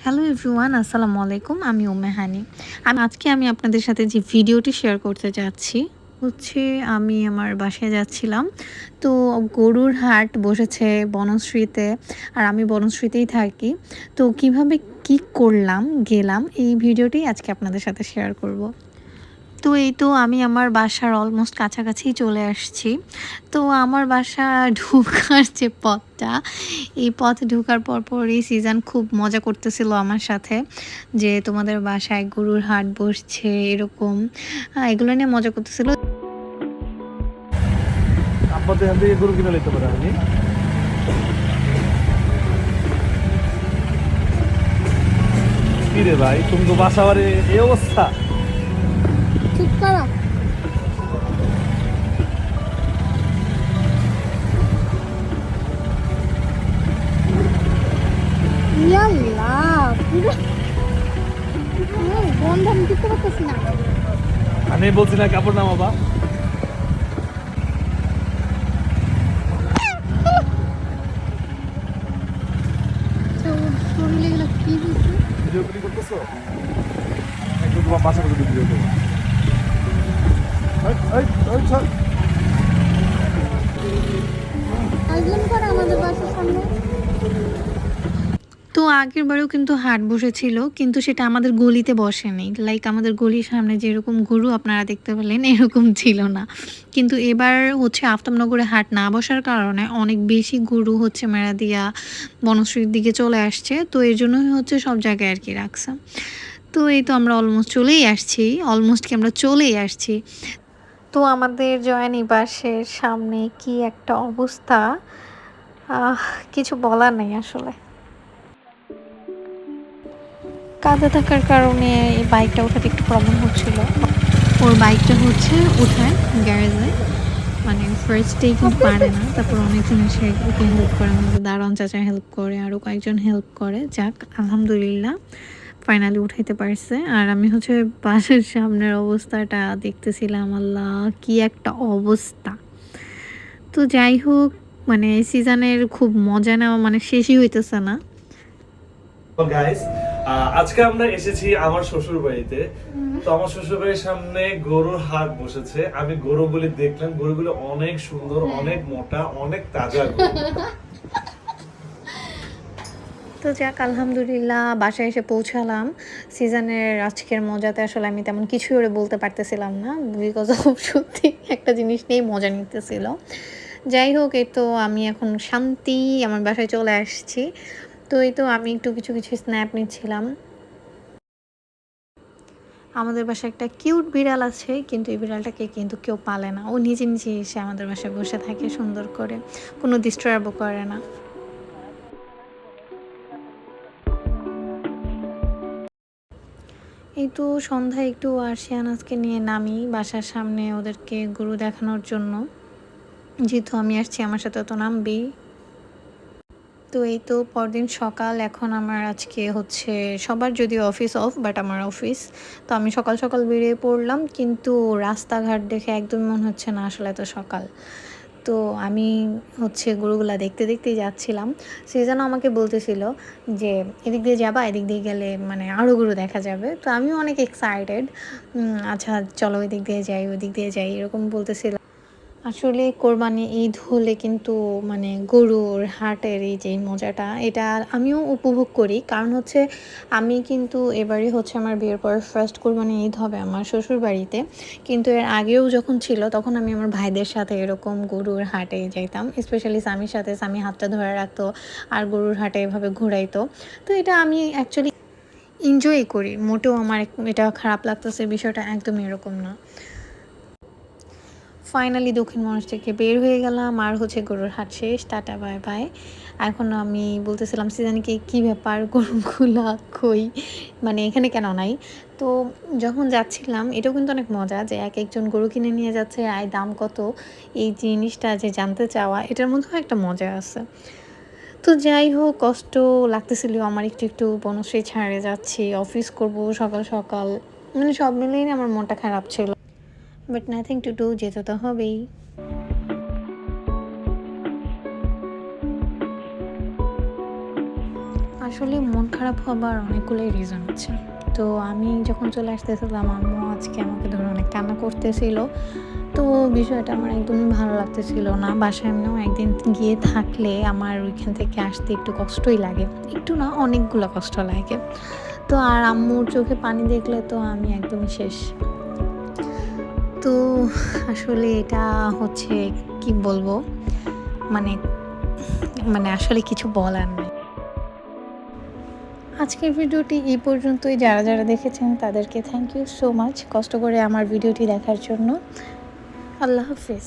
Hello everyone, আসসালামু আলাইকুম। আমি উম্মে হানি। আজকে আমি আপনাদের সাথে যে ভিডিওটি শেয়ার করতে যাচ্ছি হচ্ছে, আমি আমার বাসায় যাচ্ছিলাম। তো গরুর হাট বসেছে বনশ্রীতে, আর আমি বনশ্রীতেই থাকি। তো কিভাবে কি করলাম, গেলাম, এই ভিডিওটি আজকে আপনাদের সাথে শেয়ার করব। তো এই তো আমি আমার বাসার অলমোস্ট কাছাকাছি চলে আসছি। তো আমার বাসা ঢোকার যে পথটা, এই পথে ঢোকার পরপরই সিজান খুব মজা করতেছিল আমার সাথে, যে তোমাদের বাসায় গরুর হাট বসছে এরকম, এগুলো নিয়ে মজা করতেছিল। আপনাদের এখান থেকে গরু কিনে নিতে পারে আপনি। কি রে ভাই, তুমি তো বাসা বাড়ি এই অবস্থা। ঠিক করো। ইয়াল্লা পুরো গন্ধ আমি দিতে পারতেছি না। আমি বলছি না কাপড় নামাবা। তো শরীরে গেলে কি হয়েছে? ভিডিও কলিং করতেছো? একটু তোমার বাসা করে ভিডিও করবো। ছাড়। আইজেন করে আমাদের বাসার সামনে। তো আগের বারেও কিন্তু হাট বসেছিল, কিন্তু সেটা আমাদের গলিতে বসেনি। লাইক আমাদের গলির সামনে যেরকম গরু আপনারা দেখতে পেলেন এরকম ছিল না। কিন্তু এবার হচ্ছে আফতাবনগরে হাট না বসার কারণে অনেক বেশি গরু হচ্ছে মেরাদিয়া বনশ্রীর দিকে চলে আসছে। তো এর জন্যই হচ্ছে সব জায়গায় আর কি রাখছে। তো এই তো আমরা অলমোস্ট কি আমরা চলেই আসছি। তো আমাদের জয়ানিবাসের সামনে কি একটা অবস্থা, আহ কিছু বলার নেই আসলে। কাঁদে থাকার কারণে এই বাইকটা ওঠাতে একটু প্রবলেম হচ্ছিল। ওর বাইকটা হচ্ছে উঠায় গ্যারেজে, মানে ফার্স্টেই কিন্তু পারে না, তারপর অনেকজন এসে ওকে হেল্প করে, আমাদের দারোয়ান চাচা হেল্প করে, আরও কয়েকজন হেল্প করে। যাক আলহামদুলিল্লাহ ফাইনালি উঠাইতে পারছে। আর আমি হচ্ছে বাসের সামনের অবস্থাটা দেখতেছিলাম, আল্লাহ কি একটা অবস্থা। তো যাই হোক, মানে সিজনের খুব মজা নেওয়া মানে শেষই হইতেছে না। গাইস, আজকে আমরা এসেছি আমার শ্বশুর বাড়িতে। তো আমার শ্বশুর বাড়ির সামনে গরুর হাট বসেছে। আমি গরুগুলি দেখলাম, গরুগুলো অনেক সুন্দর, অনেক মোটা, অনেক তাজা গরু। তো যাক আলহামদুলিল্লাহ বাসায় এসে পৌঁছালাম। সিজনের আজকের মজাতে আসলে আমি তেমন কিছুই ওরে বলতে পারতেছিলাম না, বিকজ অফ সত্যি একটা জিনিস নিয়েই মজা নিতেছিল। যাই হোক, এই তো আমি এখন শান্তি আমার বাসায় চলে আসছি। তো এই তো আমি একটু কিছু কিছু স্ন্যাপ নিচ্ছিলাম। আমাদের বাসায় একটা কিউট বিড়াল আছে, কিন্তু এই বিড়ালটাকে কিন্তু কেউ পালে না। ও নিজে নিজে এসে আমাদের বাসায় বসে থাকে সুন্দর করে, কোনো ডিস্টার্বও করে না। এই তো সন্ধ্যায় একটু আরশিয়ান আজকে নিয়ে নামি বাসার সামনে ওদেরকে গরু দেখানোর জন্য, যেহেতু আমি আসছি আমার সাথে তো নামবেই। তো এই তো পরদিন সকাল, এখন আমার আজকে হচ্ছে সবার যদিও অফিস অফ, বাট আমার অফিস। তো আমি সকাল সকাল বেরিয়ে পড়লাম, কিন্তু রাস্তাঘাট দেখে একদম মনে হচ্ছে না আসলে এত সকাল। তো আমি হচ্ছে গরুগুলা দেখতে দেখতেই যাচ্ছিলাম। সে যেন আমাকে বলতেছিল যে এদিক দিয়ে যাবা, এদিক দিয়ে গেলে মানে আরও গরু দেখা যাবে। তো আমিও অনেক এক্সাইটেড, আচ্ছা চলো ওই দিক দিয়ে যাই এরকম বলতেছিল। আসলে কোরবানি ঈদ হলে কিন্তু মানে গরুর হাটের এই যে মজাটা, এটা আমিও উপভোগ করি। কারণ হচ্ছে আমি কিন্তু এবারে হচ্ছে আমার বিয়ের পর ফার্স্ট কোরবানি ঈদ হবে আমার শ্বশুর বাড়িতে। কিন্তু এর আগেও যখন ছিল তখন আমি আমার ভাইদের সাথে এরকম গরুর হাটে যাইতাম, স্পেশালি স্বামীর সাথে। স্বামী হাতটা ধরে রাখতো আর গরুর হাটে এভাবে ঘোরাইতো। তো এটা আমি অ্যাকচুয়ালি এনজয় করি, মোটেও আমার এটা খারাপ লাগতেছে বিষয়টা একদমই এরকম না। ফাইনালি দক্ষিণ মনোজ থেকে বের হয়ে গেলাম, আর হচ্ছে গরুর হাট শেষ, টাটা বাই বাই। এখন আমি বলতেছিলাম সিজানকে কী ব্যাপার, গরুগুলা কই, মানে এখানে কেন নাই। তো যখন যাচ্ছিলাম এটাও কিন্তু অনেক মজা, যে এক একজন গরু কিনে নিয়ে যাচ্ছে, আয় দাম কত, এই জিনিসটা যে জানতে চাওয়া, এটার মধ্যেও একটা মজা আছে। তো যাই হোক, কষ্ট লাগতেছিল আমার একটু একটু, বনশ্রী ছাড়ে যাচ্ছি, অফিস করব সকাল সকাল, মানে সব মিলিয়ে আমার মনটা খারাপ ছিল। বাট নাথিং টু ডু, যেতে তো হবেই। আসলে মন খারাপ হবার অনেকগুলোই রিজন আছে। তো আমি যখন চলে আসতেছিলাম আম্মু আজকে আমাকে ধরে অনেক কান্না করতেছিল। তো বিষয়টা আমার একদমই ভালো লাগতেছিল না। বাসায় এমনিও একদিন গিয়ে থাকলে আমার ওইখান থেকে আসতে একটু কষ্টই লাগে, একটু না অনেকগুলো কষ্ট লাগে। তো আর আম্মুর চোখে পানি দেখলে তো আমি একদমই শেষ। তো আসলে এটা হচ্ছে কি বলবো, মানে মানে আসলে কিছু বলার নেই। আজকের ভিডিওটি এই পর্যন্তই। যারা যারা দেখেছেন তাদেরকে থ্যাংক ইউ সো মাচ কষ্ট করে আমার ভিডিওটি দেখার জন্য। আল্লাহ হাফিজ।